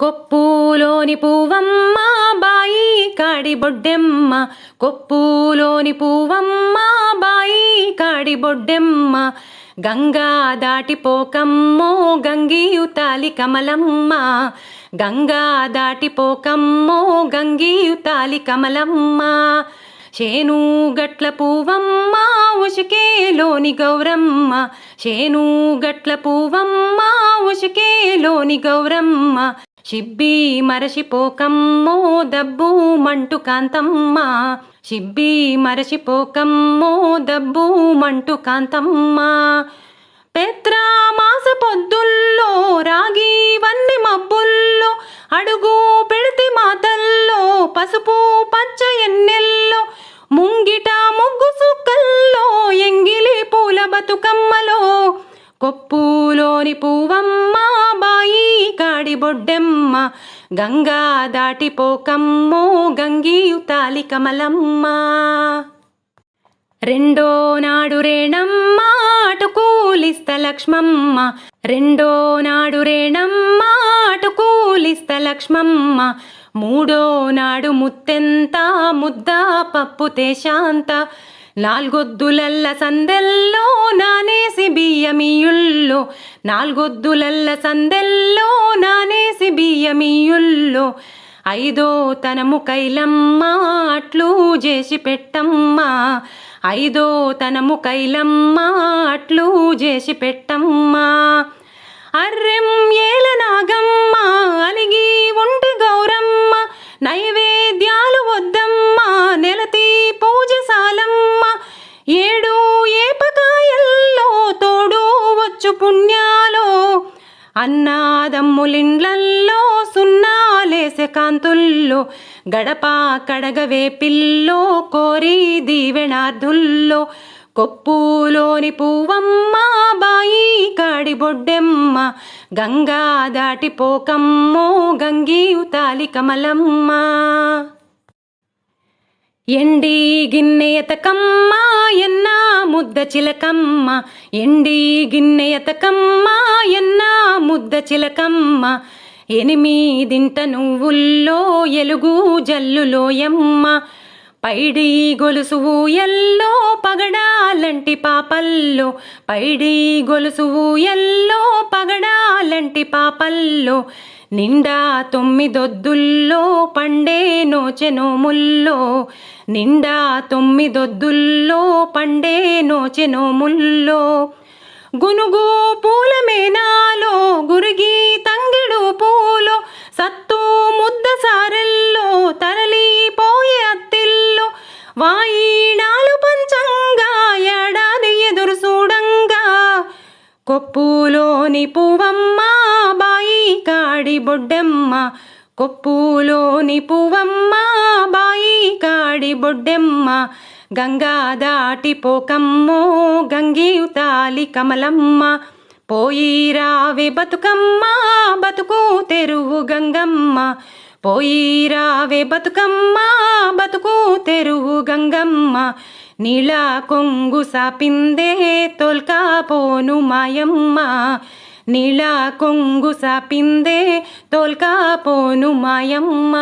కొప్పులోని పువ్వమ్మ బాయి కాడి బొడ్డెమ్మ, కొప్పులోని పువ్వమ్మ బాయి కాడి బొడ్డెమ్మ. గంగా దాటిపోకమ్మో గంగియుతాలి కమలమ్మ, గంగా దాటిపోకమ్మో గంగియుతాలి కమలమ్మ. చేను గట్ల పువ్వమ్మ ఉషికేలోని గౌరమ్మ, చేను గట్ల పువ్వమ్మ ఉషికేలోని గౌరమ్మ. షిబ్బి మరచిపోకమ్మో దబ్బు మంటు కాంతమ్మ, షిబ్బి మరచిపోకమ్మో దబ్బు మంటు కాంతమ్మ. పెత్రామాస పొద్దుల్లో రాగి వన్ని మబ్బుల్లో అడుగు పెడితే మాతల్లో పసుపు పచ్చ ఎన్నెల్లో ముంగిట ముగ్గు సుక్కల్లో ఎంగిలి పూల బతుకమ్మలో. కొప్పులోని పువ్వమ్మ బాయి కాడి బొడ్డెమ్మ, గంగా దాటిపోకమ్మో గంగియుతాలి కమలమ్మ. రెండో నాడు రేణమ్మ అటుకూలిస్త లక్ష్మమ్మ, రెండో నాడు రేణమ్మ అటుకూలిస్త లక్ష్మమ్మ. మూడో నాడు ముత్తెంత ముద్ద పప్పు తేశాంత, నాల్గొద్దులల్ల సందెల్లో నానేసి బియ్యమియుల్లో, నాల్గొద్దులల్ల సందెల్లో నానేసి బియ్యమియుల్లో. ఐదో తనము కైలమ్మ అట్లు చేసి పెట్టమ్మ, ఐదో తనము కైలమ్మ అట్లు చేసి పెట్టమ్మ. అర్రెం ఏల నాగమ్మ అలిగి ఉంటి గౌరమ్మ, నైవేద్యాలు వద్దమ్మ నెలతి పూజ సాలమ్మ. ఏడు ఏపకాయల్లో తోడు వచ్చు పుణ్యాలో, అన్నాదమ్ములిండ్లల్లో సున్నాలేసే కాంతుల్లో. గడప కడగవే పిల్లో కోరి దీవెనార్థుల్లో. కొప్పులోని పువ్వమ్మ బాయి కాడి బొడ్డెమ్మ, గంగా దాటిపోకమ్మో గంగియుతాలి కమలమ్మ. ఎండి గిన్నె ఎతకమ్మ ఎన్నా ముద్ద చిలకమ్మ, ఎండి గిన్నె ఎతకమ్మ ఎన్నా ముద్ద చిలకమ్మ. ఎనిమిదింట నువ్వుల్లో ఎలుగు జల్లులోయమ్మ, పైడి గొలుసు ఊయల్లో పగడాలంటి పాపల్లో, పైడి గొలుసు ఊయల్లో పగడాలంటి పాపల్లో. నిండా తొమ్మిదొద్దుల్లో పండే నోచె నోముల్లో, నిండా తొమ్మిదొద్దుల్లో పండే నోచె నోముల్లో. గునుగు పూల మేనాలో గురిగి తంగిడు పూలో, సత్తు ముద్ద సారెల్లో తరలిపోయే అత్తిల్లో. వాయినాలు పంచంగా ఏడాది ఎదురు చూడంగా, కొప్పులోని పువ్వమ్మ బాయి కాడి బొడ్డెమ్మ, కొప్పులోని పువ్వమ్మ బాయి కాడి బొడ్డెమ్మ. గంగా దాటిపోకమ్మో గంగియుతాలి కమలమ్మ. పోయి రావే బతుకమ్మ బతుకు తెరువు గంగమ్మ, పోయి రావే బతుకమ్మ బతుకు తెరువు గంగమ్మ. నీళ్ళ కొంగు సాపిందే తోల్కా పోను మాయమ్మ, నీళ్ళ కొంగు సాపిందే తోల్కా పోను మాయమ్మ.